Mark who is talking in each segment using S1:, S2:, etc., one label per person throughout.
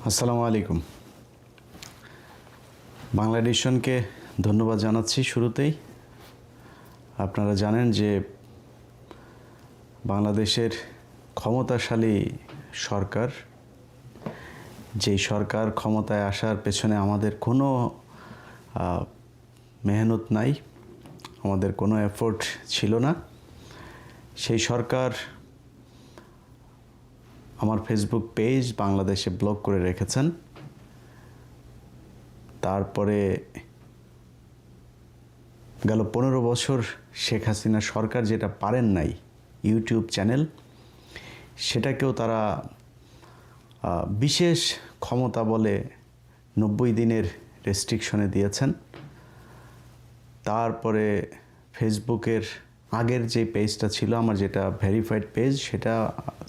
S1: আসসালামু আলাইকুম। বাংলা এডিশনকে ধন্যবাদ জানাচ্ছি শুরুতেই। আপনারা জানেন যে বাংলাদেশের ক্ষমতাশালী সরকার, যেই সরকার ক্ষমতায় আসার পেছনে আমাদের কোনো মেহনত নাই, আমাদের কোনো এফোর্ট ছিল না। সেই সরকার আমার ফেসবুক পেজ বাংলাদেশে ব্লক করে রেখেছেন। তারপরে গেল 15 বছর শেখ হাসিনা সরকার যেটা পারেন নাই, ইউটিউব চ্যানেল, সেটাকেও তারা বিশেষ ক্ষমতা বলে 90 দিনের রেস্ট্রিকশনে দিয়েছেন। তারপরে ফেসবুকের আগের যে পেজটা ছিল আমার, যেটা ভেরিফাইড পেজ, সেটা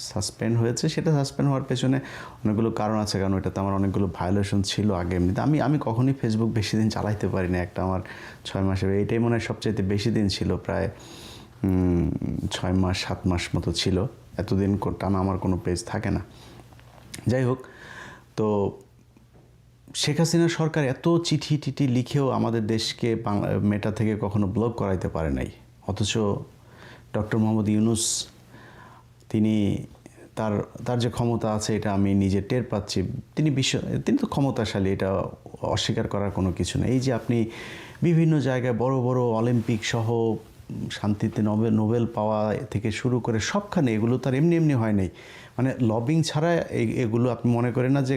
S1: সাসপেন্ড হয়েছে। সেটা সাসপেন্ড হওয়ার পেছনে অনেকগুলো কারণ আছে, কারণ ওটাতে আমার অনেকগুলো ভায়োলেশন ছিল আগে। এমনিতে আমি কখনোই ফেসবুক বেশি দিন চালাইতে পারি না। একটা আমার 6 মাসের, এইটাই মনে হয় সবচাইতে বেশি দিন ছিল, প্রায় 6 মাস 7 মাস মতো ছিল। এতদিন টানা আমার কোনো পেজ থাকে না। যাই হোক, তো শেখ হাসিনা সরকার এত চিঠি টিঠি লিখেও আমাদের দেশকে মেটা থেকে কখনো ব্লক করাইতে পারে নাই। অথচ ডক্টর মোহাম্মদ ইউনূস, তিনি তার যে ক্ষমতা আছে এটা আমি নিজে টের পাচ্ছি। তিনি তো ক্ষমতাশালী, এটা অস্বীকার করার কোনো কিছু নেই। এই যে আপনি বিভিন্ন জায়গায় বড় বড় অলিম্পিক সহ শান্তিতে নোবেল পাওয়া থেকে শুরু করে সবখানে, এগুলো তার এমনি এমনি হয় নাই। মানে লবিং ছাড়া এগুলো আপনি মনে করেন না যে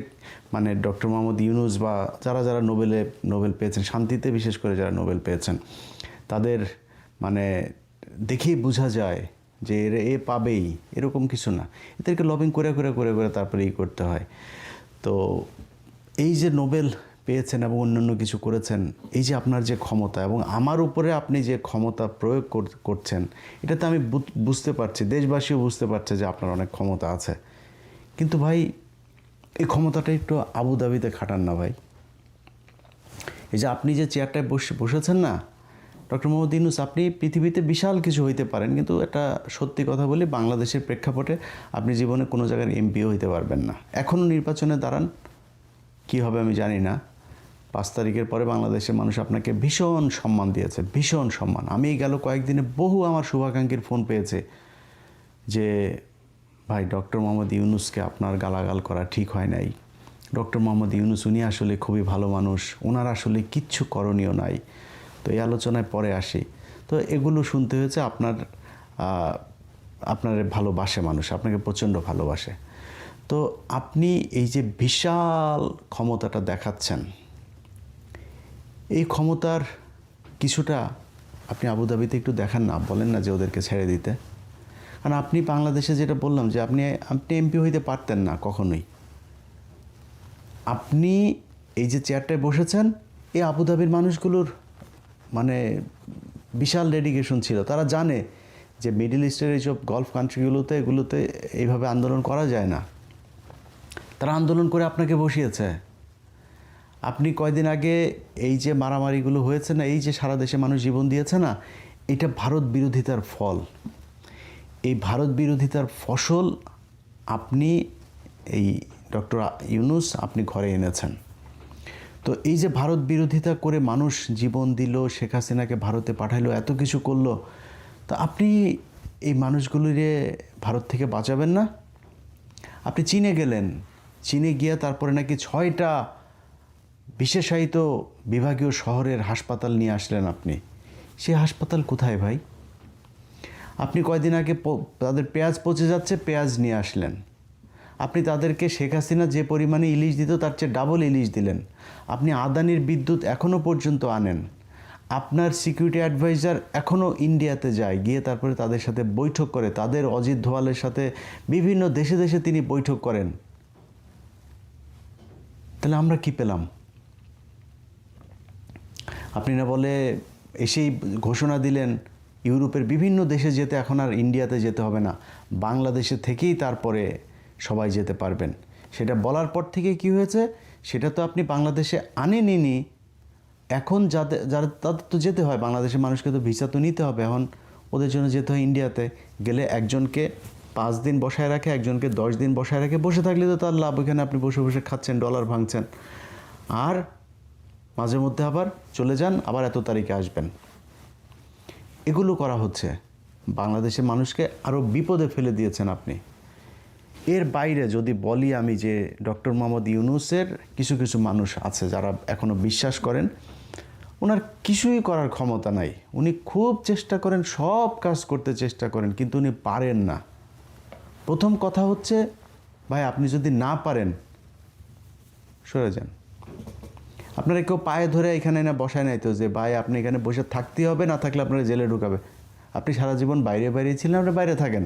S1: মানে ডক্টর মোহাম্মদ ইউনূস বা যারা নোবেল পেয়েছেন, শান্তিতে বিশেষ করে যারা নোবেল পেয়েছেন, তাদের মানে দেখেই বোঝা যায় যে এ পাবেই, এরকম কিছু না। এদেরকে লবিং করে তারপরে করতে হয়। তো এই যে নোবেল পেয়েছেন এবং অন্যান্য কিছু করেছেন, এই যে আপনার যে ক্ষমতা এবং আমার উপরে আপনি যে ক্ষমতা প্রয়োগ করছেন, এটাতে আমি বুঝতে পারছি, দেশবাসীও বুঝতে পারছে যে আপনার অনেক ক্ষমতা আছে। কিন্তু ভাই, এই ক্ষমতাটা একটু আবুধাবিতে খাটান না ভাই। এই যে আপনি যে চেয়ারটায় বসেছেন না, ডক্টর মোহাম্মদ ইউনূস, আপনি পৃথিবীতে বিশাল কিছু হইতে পারেন, কিন্তু একটা সত্যি কথা বলি, বাংলাদেশের প্রেক্ষাপটে আপনি জীবনে কোনো জায়গার এমপিও হইতে পারবেন না। এখনও নির্বাচনে দাঁড়ান, কী হবে আমি জানি না। 5 তারিখের পরে বাংলাদেশের মানুষ আপনাকে ভীষণ সম্মান দিয়েছে, ভীষণ সম্মান। আমি গেল কয়েকদিনে বহু আমার শুভাকাঙ্ক্ষীর ফোন পেয়েছে যে ভাই, ডক্টর মোহাম্মদ ইউনূসকে আপনার গালাগাল করা ঠিক হয় নাই। ডক্টর মোহাম্মদ ইউনূস, উনি আসলে খুবই ভালো মানুষ, ওনার আসলে কিচ্ছু করণীয় নাই। তো এই আলোচনায় পরে আসি। তো এগুলো শুনতে হয়েছে। আপনার ভালোবাসে মানুষ, আপনাকে প্রচণ্ড ভালোবাসে। তো আপনি এই যে বিশাল ক্ষমতাটা দেখাচ্ছেন, এই ক্ষমতার কিছুটা আপনি আবুধাবিতে একটু দেখান না, বলেন না যে ওদেরকে ছেড়ে দিতে। কারণ আপনি বাংলাদেশে যেটা বললাম যে আপনি এমপি হইতে পারতেন না কখনোই। আপনি এই যে চেয়ারটায় বসেছেন, এই আবুধাবির মানুষগুলোর মানে বিশাল ডেডিকেশন ছিল। তারা জানে যে মিডল ইস্টের এইসব গলফ এগুলোতে এইভাবে আন্দোলন করা যায় না। তারা আন্দোলন করে আপনাকে বসিয়েছে। আপনি কয়দিন আগে এই যে মারামারিগুলো হয়েছে না, এই যে সারা দেশে মানুষ জীবন দিয়েছে না, এটা ভারত বিরোধিতার ফল। এই ভারত বিরোধিতার ফসল আপনি, এই ডক্টর ইউনূস, আপনি ঘরে এনেছেন। তো এই যে ভারত বিরোধিতা করে মানুষ জীবন দিল, শেখ হাসিনাকে ভারতে পাঠাইলো, এত কিছু করলো, তো আপনি এই মানুষগুলিরে ভারত থেকে বাঁচাবেন না? আপনি চীনে গেলেন, চীনে গিয়ে তারপরে নাকি 6টা বিশেষায়িত বিভাগীয় শহরের হাসপাতাল নিয়ে আসলেন আপনি। সেই হাসপাতাল কোথায় ভাই? আপনি কয়দিন আগে তাদের পেঁয়াজ পচে যাচ্ছে, পেঁয়াজ নিয়ে আসলেন। আপনি তাদেরকে শেখ হাসিনা যে পরিমাণে ইলিশ দিত তার চেয়ে ডাবল ইলিশ দিলেন। আপনি আদানির বিদ্যুৎ এখনও পর্যন্ত আনেন। আপনার সিকিউরিটি অ্যাডভাইজার এখনও ইন্ডিয়াতে যায়, গিয়ে তারপরে তাদের সাথে বৈঠক করে, তাদের অজিত দোভালের সাথে বিভিন্ন দেশে দেশে তিনি বৈঠক করেন। তাহলে আমরা কি পেলাম? আপনি না বলে এসেই ঘোষণা দিলেন ইউরোপের বিভিন্ন দেশে যেতে, এখন আর ইন্ডিয়াতে যেতে হবে না, বাংলাদেশে থেকেই তারপরে সবাই যেতে পারবেন। সেটা বলার পর থেকে কি হয়েছে, সেটা তো আপনি বাংলাদেশে আনেননি। এখন তাদের তো যেতে হয়, বাংলাদেশের মানুষকে তো ভিসা তো নিতে হবে। এখন ওদের জন্য যেতে হয় ইন্ডিয়াতে। গেলে একজনকে 5 দিন বসায় রাখে, একজনকে 10 দিন বসায় রাখে, বসে থাকলে তো তার লাভ, ওইখানে আপনি বসে বসে খাচ্ছেন, ডলার ভাঙছেন, আর মাঝে মধ্যে আবার চলে যান, আবার এত তারিখে আসবেন। এগুলো করা হচ্ছে, বাংলাদেশের মানুষকে আরও বিপদে ফেলে দিয়েছেন আপনি। এর বাইরে যদি বলি আমি যে ডক্টর মোহাম্মদ ইউনূসের কিছু কিছু মানুষ আছে যারা এখনও বিশ্বাস করেন ওনার কিছুই করার ক্ষমতা নাই, উনি খুব চেষ্টা করেন, সব কাজ করতে চেষ্টা করেন, কিন্তু উনি পারেন না। প্রথম কথা হচ্ছে, ভাই আপনি যদি না পারেন সরে যান। আপনারা কেউ পায়ে ধরে এখানে না বসায় নাই তো যে ভাই আপনি এখানে বসে থাকতেই হবে, না থাকলে আপনারা জেলে ঢুকাবে। আপনি সারা জীবন বাইরে বাইরে ছিলেন, আপনি বাইরে থাকেন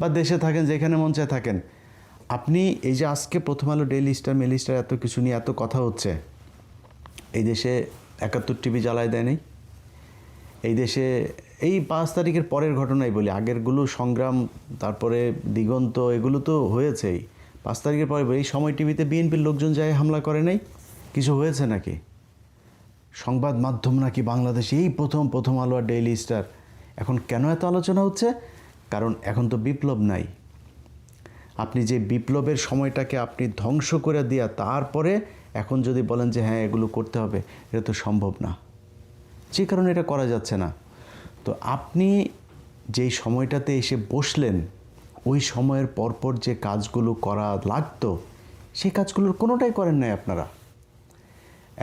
S1: বা দেশে থাকেন, যেখানে মন চায় থাকেন। আপনি এই যে আজকে প্রথম আলো, ডেইলি স্টার, মেইলি স্টার এত কিছু নিয়ে এত কথা হচ্ছে, এই দেশে 71 টিভি জ্বালায় দেয় নাই। এই দেশে এই 5 তারিখের পরের ঘটনাই বলি, আগেরগুলো সংগ্রাম, তারপরে দিগন্ত, এগুলো তো হয়েছেই। 5 তারিখের পরে এই সময় টিভিতে বিএনপির লোকজন যায় হামলা করে নাই, কিছু হয়েছে নাকি? সংবাদ মাধ্যম নাকি বাংলাদেশে এই প্রথম আলো আর ডেইলি স্টার। এখন কেন এত আলোচনা হচ্ছে? কারণ এখন তো বিপ্লব নাই। আপনি যে বিপ্লবের সময়টাকে আপনি ধ্বংস করে দিয়া তারপরে এখন যদি বলেন যে হ্যাঁ এগুলো করতে হবে, এটা তো সম্ভব না, যে কারণে এটা করা যাচ্ছে না। তো আপনি যেই সময়টাতে এসে বসলেন, ওই সময়ের পরপর যে কাজগুলো করা লাগতো সেই কাজগুলোর কোনোটাই করেন নাই আপনারা।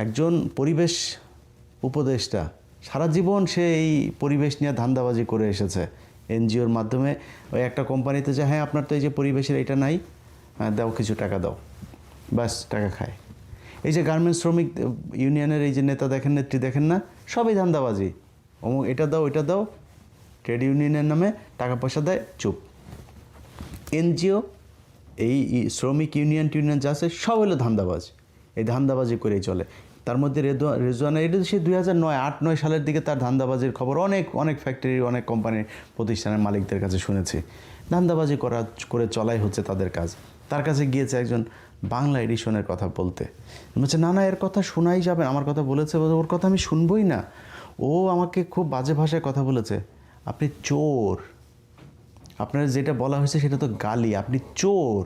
S1: একজন পরিবেশ উপদেষ্টা সারা জীবন সে এই পরিবেশ নিয়ে ধান্দাবাজি করে এসেছে, এনজিওর মাধ্যমে ওই একটা কোম্পানিতে যে হ্যাঁ আপনার তো এই যে পরিবেশের এটা নাই, হ্যাঁ দাও কিছু টাকা দাও, ব্যাস টাকা খায়। এই যে গার্মেন্টস শ্রমিক ইউনিয়নের এই যে নেতা দেখেন, নেত্রী দেখেন না, সবই ধান্দাবাজি, এটা দাও ওইটা দাও, ট্রেড ইউনিয়নের নামে টাকা পয়সা দেয়, চুপ। এনজিও, এই শ্রমিক ইউনিয়ন যা আছে সব হলো ধান্দাবাজ, এই ধান্দাবাজি করেই চলে। তার মধ্যে রেজওয়ানা, এটা সে 2008-9 সালের দিকে তার ধান্দাবাজির খবর অনেক ফ্যাক্টরির, অনেক কোম্পানির, প্রতিষ্ঠানের মালিকদের কাছে শুনেছি। ধান্দাবাজি করে চলাই হচ্ছে তাদের কাজ। তার কাছে গিয়েছে একজন বাংলা এডিশনের কথা বলতে, বলছে না এর কথা শোনাই যাবে, আমার কথা বলেছে, ওর কথা আমি শুনবই না, ও আমাকে খুব বাজে ভাষায় কথা বলেছে। আপনি চোর, আপনার যেটা বলা হয়েছে সেটা তো গালি, আপনি চোর,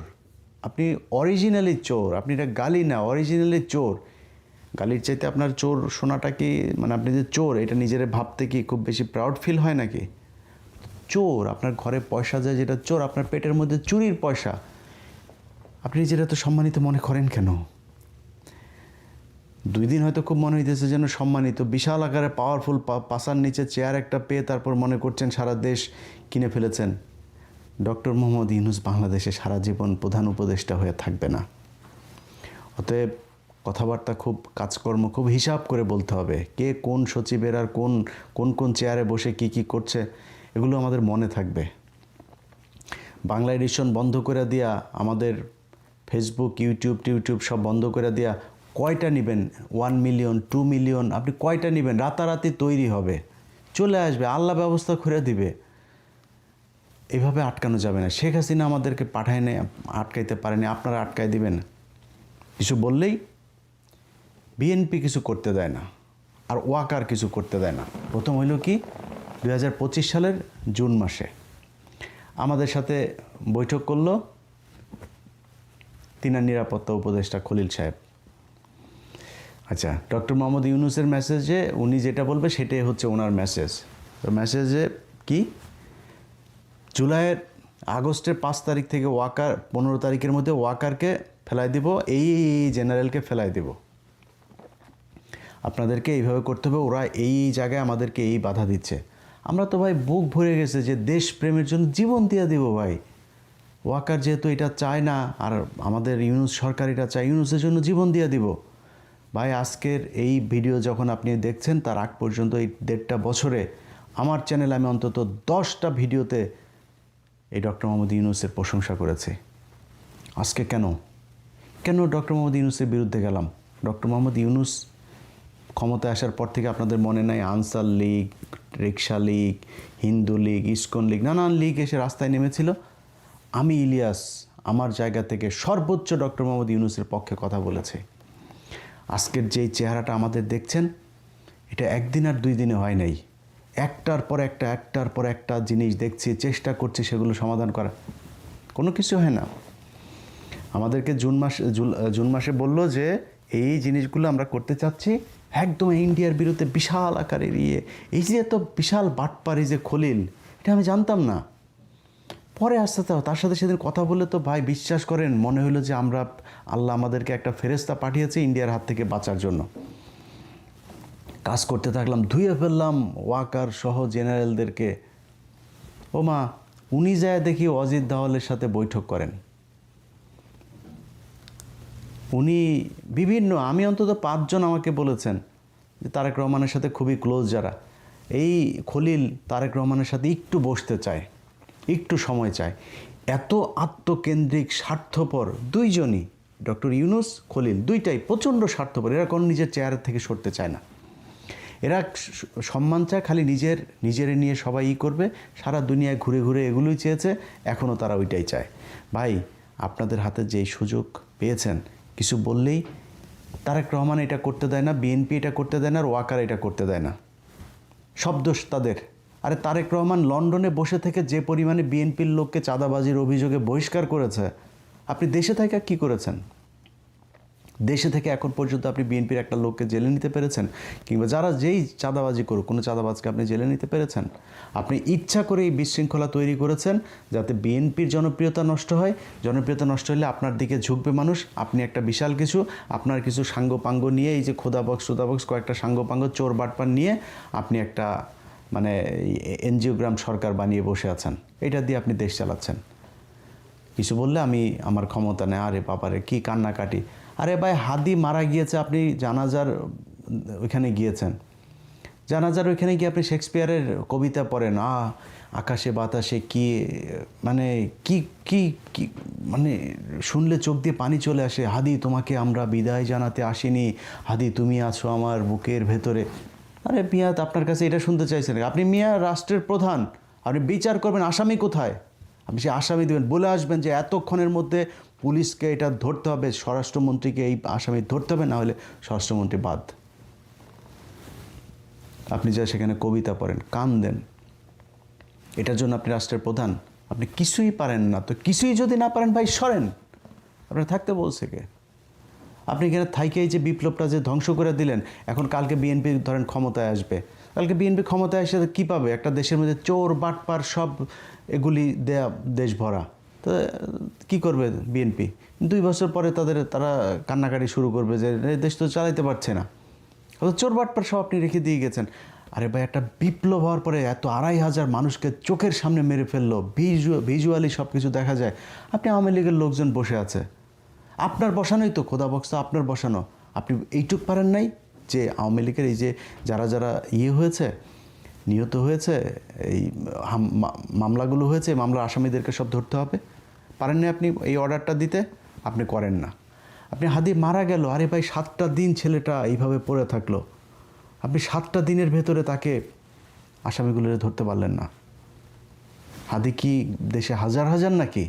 S1: আপনি অরিজিনালি চোর, আপনি এটা গালি না, অরিজিনালি চোর। গালির চাইতে আপনার চোর শোনাটা কি, মানে আপনি যে চোর এটা নিজের ভাবতে কি খুব বেশি প্রাউড ফিল হয় নাকি? চোর, আপনার ঘরে পয়সা যায় যেটা চোর, আপনার পেটের মধ্যে চুরির পয়সা, আপনি যেটা তো সম্মানিত মনে করেন কেন? 2 দিন হয়তো খুব মনে হইতেছে যেন সম্মানিত, বিশাল আকারে পাওয়ারফুল, পাশার নিচে চেয়ার একটা পেয়ে তারপর মনে করছেন সারা দেশ কিনে ফেলেছেন। ডক্টর মোহাম্মদ ইউনূস বাংলাদেশে সারা জীবন প্রধান উপদেষ্টা হয়ে থাকবে না। অতএব কথাবার্তা খুব, কাজকর্ম খুব হিসাব করে বলতে হবে, কে কোন সচিবের আর কোন চেয়ারে বসে কি করছে, এগুলো আমাদের মনে থাকবে। বাংলা এডিশন বন্ধ করে দিয়া, আমাদের ফেসবুক, ইউটিউব সব বন্ধ করে দিয়া কয়টা নেবেন? 1 মিলিয়ন, 2 মিলিয়ন, আপনি কয়টা নেবেন? রাতারাতি তৈরি হবে, চলে আসবে, আল্লাহ ব্যবস্থা করে দিবে। এভাবে আটকানো যাবে না। শেখ হাসিনা আমাদেরকে পাঠায় নেই, আটকাইতে পারেনি, আপনারা আটকাই দিবেন? কিছু বললেই বিএনপি কিছু করতে দেয় না, আর ওয়াকার কিছু করতে দেয় না। প্রথম হইল কি, 2025 সালের জুন মাসে আমাদের সাথে বৈঠক করলো তিনার নিরাপত্তা উপদেষ্টা খলিল সাহেব। আচ্ছা, ডক্টর মোহাম্মদ ইউনূসের মেসেজে উনি যেটা বলবে সেটাই হচ্ছে ওনার মেসেজ। তো মেসেজে কি, আগস্টের 5 তারিখ থেকে ওয়াকার, 15 তারিখের মধ্যে ওয়াকারকে ফেলাই দিব, এই জেনারেলকে ফেলাই দিব, আপনাদেরকে এইভাবে করতে হবে, ওরা এই জায়গায় আমাদেরকে এই বাধা দিচ্ছে। আমরা তো ভাই বুক ভরে গেছে যে দেশপ্রেমের জন্য জীবন দিয়ে দিব ভাই। ওয়াকার যেহেতু এটা চায় না, আর আমাদের ইউনূস সরকার এটা চায়, ইউনূসের জন্য জীবন দিয়ে দিব ভাই। আজকের এই ভিডিও যখন আপনি দেখছেন, তার আগ পর্যন্ত এই 1.5 বছরে আমার চ্যানেলে আমি অন্তত 10টা ভিডিওতে এই ডক্টর মোহাম্মদ ইউনূসের প্রশংসা করেছি। আজকে কেন ডক্টর মোহাম্মদ ইউনূসের বিরুদ্ধে গেলাম? ডক্টর মোহাম্মদ ইউনূস ক্ষমতায় আসার পর থেকে আপনাদের মনে নাই, আনসার লীগ, রিক্সা লীগ, হিন্দু লীগ, ইসকন লীগ, নানান লীগ এসে রাস্তায় নেমেছিল। আমি ইলিয়াস আমার জায়গা থেকে সর্বোচ্চ ডক্টর মোহাম্মদ ইউনূসের পক্ষে কথা বলেছে। আজকের যেই চেহারাটা আমাদের দেখছেন, এটা 1 দিন আর 2 দিনে হয় নাই, একটার পর একটা জিনিস দেখছি, চেষ্টা করছি সেগুলো সমাধান করা, কোনো কিছু হয় না। আমাদেরকে জুন মাসে বললো যে এই জিনিসগুলো আমরা করতে চাচ্ছি, একদম ইন্ডিয়ার বিরুদ্ধে বিশাল আকারের এই যে এত বিশাল বাটপারি যে খলিল, এটা আমি জানতাম না। পরে আস্তে আস্তে তার সাথে সেদিন কথা বলে তো ভাই বিশ্বাস করেন মনে হলো যে আল্লাহ আমাদেরকে একটা ফেরেশতা পাঠিয়েছে ইন্ডিয়ার হাত থেকে বাঁচার জন্য। কাজ করতে থাকলাম, ধুয়ে ফেললাম ওয়াকার সহ জেনারেলদেরকে। ও মা, উনি যায় দেখি অজিত দাওয়ালের সাথে বৈঠক করেন। উনি আমি অন্তত 5 জন আমাকে বলেছেন যে তারেক রহমানের সাথে খুবই ক্লোজ যারা, এই খলিল তারেক রহমানের সাথে একটু বসতে চায়, একটু সময় চায়। এত আত্মকেন্দ্রিক স্বার্থপর দুইজনই, ডক্টর ইউনূস, খলিল, দুইটাই প্রচণ্ড স্বার্থপর। এরা কোনো নিজের চেয়ারের থেকে সরতে চায় না। এরা সম্মান চায়, খালি নিজের নিয়ে সবাই করবে, সারা দুনিয়ায় ঘুরে ঘুরে এগুলোই চেয়েছে, এখনও তারা ওইটাই চায়। ভাই, আপনাদের হাতে যেই সুযোগ পেয়েছেন, কিছু বললেই তারেক রহমান এটা করতে দেয় না, বিএনপি এটা করতে দেয় না, আর ওয়াকার এটা করতে দেয় না, সব দোষ তাদের। আরে তারেক রহমান লন্ডনে বসে থেকে যে পরিমাণে বিএনপির লোককে চাঁদাবাজির অভিযোগে বহিষ্কার করেছে, আপনি দেশে থেকে কী করেছেন? দেশে থেকে এখন পর্যন্ত আপনি বিএনপির একটা লোককে জেলে নিতে পেরেছেন? কিংবা যারা যেই চাঁদাবাজি করুক, কোনো চাঁদাবাজকে আপনি জেলে নিতে পেরেছেন? আপনি ইচ্ছা করে এই বিশৃঙ্খলা তৈরি করেছেন যাতে বিএনপির জনপ্রিয়তা নষ্ট হয়। জনপ্রিয়তা নষ্ট হলে আপনার দিকে ঝুঁকবে মানুষ। আপনি একটা বিশাল কিছু, আপনার কিছু সাঙ্গপাঙ্গ নিয়ে, এই যে খোদাবক্স কয়েকটা সাঙ্গপাঙ্গ চোর বাটপার নিয়ে আপনি একটা মানে এনজিওগ্রাম সরকার বানিয়ে বসে আছেন। এটা দিয়ে আপনি দেশ চালাচ্ছেন। কিছু বললে আমার ক্ষমতা নেই, আরে বাবারে কি কান্নাকাটি। আরে ভাই, হাদি মারা গিয়েছে, আপনি জানাজার ওইখানে গিয়েছেন, জানাজার ওইখানে গিয়ে আপনি শেক্সপিয়ারের কবিতা পড়েন, আকাশে বাতাসে কি মানে কি কি কি মানে শুনলে চোখ দিয়ে পানি চলে আসে। হাদি, তোমাকে আমরা বিদায় জানাতে আসিনি, হাদি তুমি আছো আমার বুকের ভেতরে। আরে মিয়া, আপনার কাছে এটা শুনতে চাইছেন? আপনি মিয়া রাষ্ট্রের প্রধান, আপনি বিচার করবেন, আসামি কোথায়? আপনি সে আসামি দেবেন, বলে আসবেন যে এতক্ষণের মধ্যে পুলিশকে এটা ধরতে হবে, স্বরাষ্ট্রমন্ত্রীকে এই আসামি ধরতে হবে, না হলে স্বরাষ্ট্রমন্ত্রী বাদ। আপনি যা সেখানে কবিতা পড়েন, কান দেন, এটার জন্য আপনি রাষ্ট্রের প্রধান? আপনি কিছুই পারেন না। তো কিছুই যদি না পারেন ভাই, সরেন। আপনার থাকতে বলছে কে? আপনি এখানে থাইকেই যে বিপ্লবটা যে ধ্বংস করে দিলেন, এখন কালকে বিএনপি ধরেন ক্ষমতায় আসবে, কালকে বিএনপি ক্ষমতায় এসে কী পাবে? একটা দেশের মধ্যে চোর বাটপার সব এগুলি দেয়া দেশ ভরা। তো কী করবে বিএনপি? 2 বছর পরে তারা কান্নাকাটি শুরু করবে যে দেশ তো চালাইতে পারছে না। চোর বাটপার সব আপনি রেখে দিয়ে গেছেন। আরে ভাই, একটা বিপ্লব হওয়ার পরে এত 2,500 মানুষকে চোখের সামনে মেরে ফেললো, ভিজুয়ালি সব কিছু দেখা যায়। আপনি আওয়ামী লীগের লোকজন বসে আছে, আপনার বসানোই তো, খোদা বক্সা আপনার বসানো। আপনি এইটুক পারেন নাই যে আওয়ামী লীগের এই যে যারা হয়েছে, নিহত হয়েছে, এই মামলাগুলো হয়েছে, মামলার আসামিদেরকে সব ধরতে হবে? পারেন না আপনি এই অর্ডারটা দিতে? আপনি করেন না। আপনি হাদি মারা গেল, আরে ভাই 7টা দিন ছেলেটা এইভাবে পড়ে থাকলো, আপনি 7টা দিনের ভেতরে তাকে আসামিগুলো ধরতে পারলেন না। হাদি কি দেশে হাজার হাজার নাকি?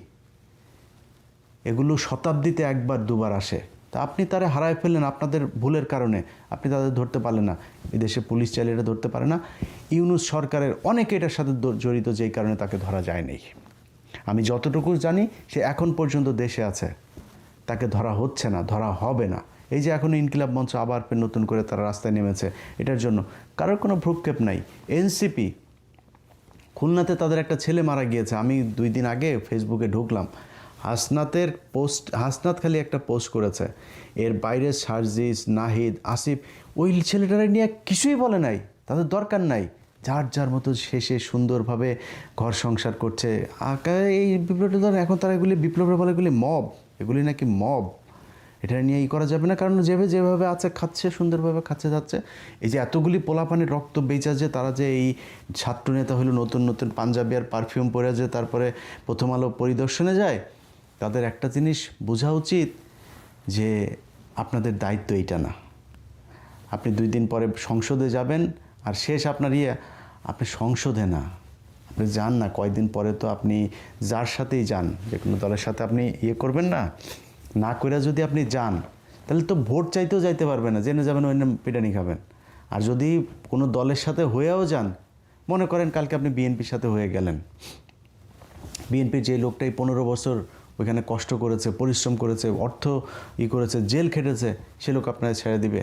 S1: এগুলো শতাব্দীতে 1বার 2বার আসে। তা আপনি তারে হারায় ফেললেন আপনাদের ভুলের কারণে, আপনি তাদের ধরতে পারলেন না। এদেশে পুলিশ চাইলে এটা ধরতে পারে না। ইউনূস সরকারের অনেকে এটার সাথে জড়িত, যেই কারণে তাকে ধরা যায়নি। আমি যতটুকু জানি সে এখন পর্যন্ত দেশে আছে, তাকে ধরা হচ্ছে না, ধরা হবে না। এই যে এখন ইনকিলাব মঞ্চ আবার নতুন করে তারা রাস্তায় নেমেছে, এটার জন্য কারোর কোনো ভ্রুক্ষেপ নাই। এনসিপি খুলনাতে তাদের একটা ছেলে মারা গিয়েছে, আমি 2 দিন আগে ফেসবুকে ঢুকলাম, হাসনাত খালি একটা পোস্ট করেছে, এর বাইরে সার্জিস, নাহিদ, আসিফ, ওই ছেলেটারা নিয়ে কিছুই বলে নাই, তাদের দরকার নাই, যার মতো শেষে সুন্দরভাবে ঘর সংসার করছে। এই বিপ্লবটা ধর এখন তারা এগুলি বিপ্লবের বলে এগুলি মব, এগুলি নাকি মব, এটা নিয়ে করা যাবে না। কারণ যেভাবে আছে খাচ্ছে, সুন্দরভাবে খাচ্ছে যাচ্ছে। এই যে এতগুলি পোলাপানির রক্ত বেচা, যে তারা যে এই ছাত্রনেতা হলো নতুন পাঞ্জাবি আর পারফিউম পরে যে তারপরে প্রথম আলো পরিদর্শনে যায়, তাদের একটা জিনিস বোঝা উচিত যে আপনাদের দায়িত্ব এইটা না। আপনি 2 দিন পরে সংসদে যাবেন, আর শেষ আপনার আপনি সংসদে না, আপনি যান না কয়েকদিন পরে, তো আপনি যার সাথেই যান, যে কোনো দলের সাথে আপনি করবেন না করে যদি আপনি যান, তাহলে তো ভোট চাইতেও যাইতে পারবেন না, জেনে যাবেন ওই পিটানি খাবেন। আর যদি কোনো দলের সাথে হয়েও যান, মনে করেন কালকে আপনি বিএনপির সাথে হয়ে গেলেন, বিএনপির যে লোকটাই 15 বছর ওইখানে কষ্ট করেছে, পরিশ্রম করেছে, অর্থ করেছে, জেল খেটেছে, সে লোক আপনারা ছেড়ে দিবে?